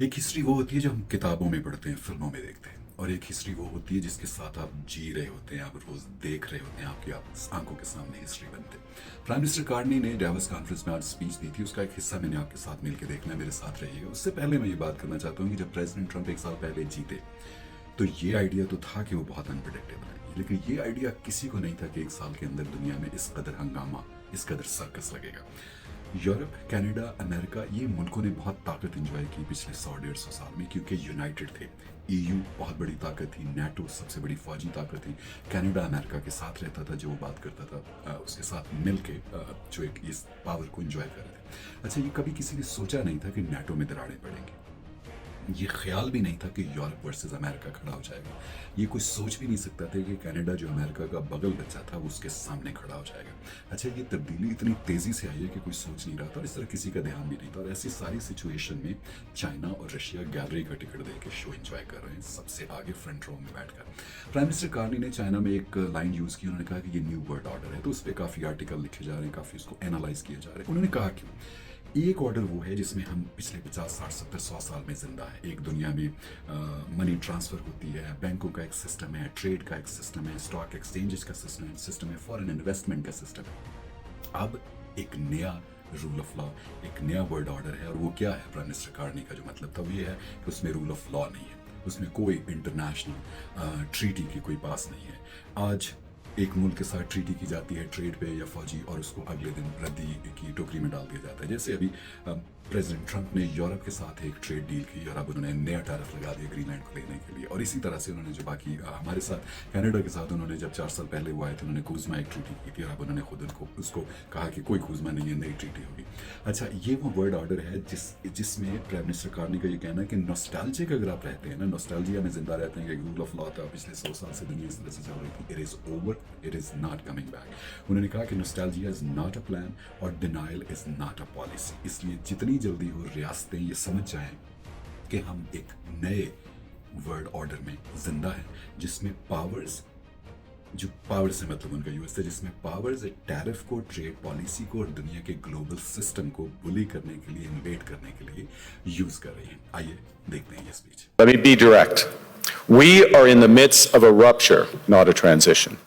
एक हिस्ट्री वो होती है जो हम किताबों में पढ़ते हैं, फिल्मों में देखते हैं, और एक हिस्ट्री वो होती है जिसके साथ आप जी रहे होते हैं, आप रोज देख रहे होते हैं, आपकी आंखों के सामने हिस्ट्री बनते हैं। प्राइम मिनिस्टर कार्नी ने डेवोस कॉन्फ्रेंस में आज स्पीच दी थी, उसका एक हिस्सा मैंने आपके साथ मिलकर देखना है, मेरे साथ रहिएगा। उससे पहले मैं ये बात करना चाहता हूँ कि जब प्रेसिडेंट ट्रंप एक साल पहले जीते तो ये आइडिया तो था कि वो बहुत अनप्रिडिक्टेबल है, लेकिन ये आइडिया किसी को नहीं था कि एक साल के अंदर दुनिया में इस कदर हंगामा, इस कदर सर्कस लगेगा। यूरोप, कनाडा, अमेरिका, ये मुल्कों ने बहुत ताकत एंजॉय की पिछले 100-150 साल में, क्योंकि यूनाइटेड थे। ईयू बहुत बड़ी ताकत थी, नाटो सबसे बड़ी फौजी ताकत थी, कनाडा अमेरिका के साथ रहता था, जो वो बात करता था उसके साथ मिल के जो एक इस पावर को एंजॉय कर रहे थे। अच्छा, ये कभी किसी ने सोचा नहीं था कि नाटो में दरारें पड़ेंगी, ये ख्याल भी नहीं था कि यूरोप वर्सेस अमेरिका खड़ा हो जाएगा, ये कोई सोच भी नहीं सकता था कि कनाडा जो अमेरिका का बगल बच्चा था वो उसके सामने खड़ा हो जाएगा। अच्छा, ये तब्दीली इतनी तेज़ी से आई है कि कोई सोच नहीं रहा था, और इस तरह किसी का ध्यान भी नहीं था। और ऐसी सारी सिचुएशन में चाइना और रशिया गैलरी का टिकट दे के शो एंजॉय कर रहे हैं, सबसे आगे फ्रंट रो में बैठकर। प्राइम मिनिस्टर कार्नी ने चाइना में एक लाइन यूज़ की, उन्होंने कहा कि ये न्यू वर्ल्ड ऑर्डर है, तो उस पर काफ़ी आर्टिकल लिखे जा रहे हैं, काफ़ी उसको एनालाइज किए जा रहे हैं। उन्होंने कहा कि एक ऑर्डर वो है जिसमें हम पिछले 50, 60, 70, 100 साल में जिंदा है। एक दुनिया में मनी ट्रांसफ़र होती है, बैंकों का एक सिस्टम है, ट्रेड का एक सिस्टम है, स्टॉक एक्सचेंजेस का सिस्टम है, फॉरेन इन्वेस्टमेंट का सिस्टम है। अब एक नया रूल ऑफ लॉ, एक नया वर्ल्ड ऑर्डर है, और वो क्या है? प्राइम मिनिस्टर कार्नी का जो मतलब था वो ये है कि उसमें रूल ऑफ लॉ नहीं है, उसमें कोई इंटरनेशनल ट्रीटी की कोई पास नहीं है। आज एक मुल्क के साथ ट्रीटी की जाती है ट्रेड पे या फौजी, और उसको अगले दिन रद्दी की टोकरी में डाल दिया जाता है। जैसे अभी प्रेसिडेंट ट्रंप ने यूरोप के साथ एक ट्रेड डील की और अब उन्होंने नया टैरिफ लगा दिया ग्रीनलैंड को लेने के लिए, और इसी तरह से उन्होंने जो बाकी हमारे साथ कनाडा के साथ उन्होंने जब 4 साल पहले वो आए थे, उन्होंने कूजमा एक ट्रीटी की थी, और अब उन्होंने खुद उसको कहा कि कोई कूजमा नहीं है, नई ट्रीटी होगी। अच्छा, ये वो वर्ल्ड ऑर्डर है जिसमें प्राइम मिनिस्टर कार्नी का ये कहना है कि नॉस्टैल्जिक अगर आप रहते हैं ना, नॉस्टैल्जिया में जिंदा रहते हैं कि रूल ऑफ लॉ था पिछले 100 साल से दुनिया इस तरह से चल रही थी, it is over, it is not coming back. उन्होंने कहा कि nostalgia is not a plan और denial is not a policy. इसलिए जितनी जल्दी हो रियासतें ये समझ जाएं कि हम एक नए वर्ल्ड ऑर्डर में जिंदा हैं, जिसमें पावर्स, जो पावर से मतलब उनका यूएस है, जिसमें पावर्स टैरिफ को, ट्रेड पॉलिसी को और दुनिया के ग्लोबल सिस्टम को बुली करने के लिए, इन्वेड करने के लिए यूज कर रही हैं। आइए देखते हैं ये speech. Let me be direct. We are in the midst of a rupture, not a transition.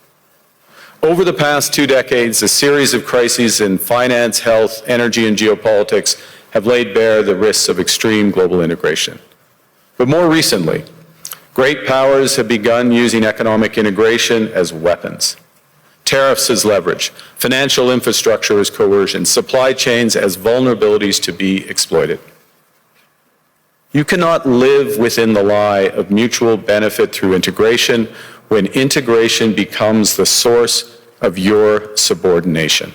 Over the past 2 decades, a series of crises in finance, health, energy, and geopolitics have laid bare the risks of extreme global integration. But more recently, great powers have begun using economic integration as weapons. Tariffs as leverage, financial infrastructure as coercion, supply chains as vulnerabilities to be exploited. You cannot live within the lie of mutual benefit through integration when integration becomes the source of your subordination.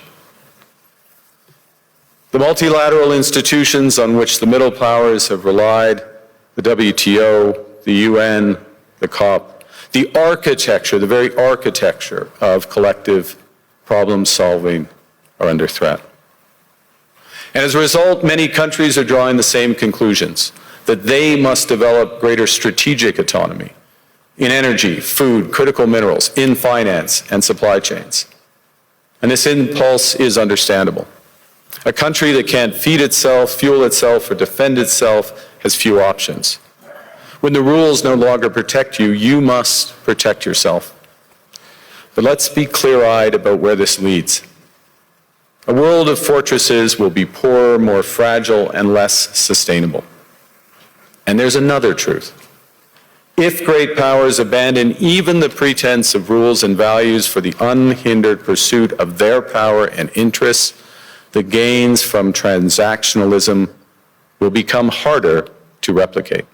The multilateral institutions on which the middle powers have relied, the WTO, the UN, the COP, the architecture, the very architecture of collective problem solving are under threat. And as a result, many countries are drawing the same conclusions, that they must develop greater strategic autonomy in energy, food, critical minerals, in finance and supply chains. And this impulse is understandable. A country that can't feed itself, fuel itself, or defend itself has few options. When the rules no longer protect you, you must protect yourself. But let's be clear-eyed about where this leads. A world of fortresses will be poorer, more fragile, and less sustainable. And there's another truth. If great powers abandon even the pretense of rules and values for the unhindered pursuit of their power and interests, the gains from transactionalism will become harder to replicate.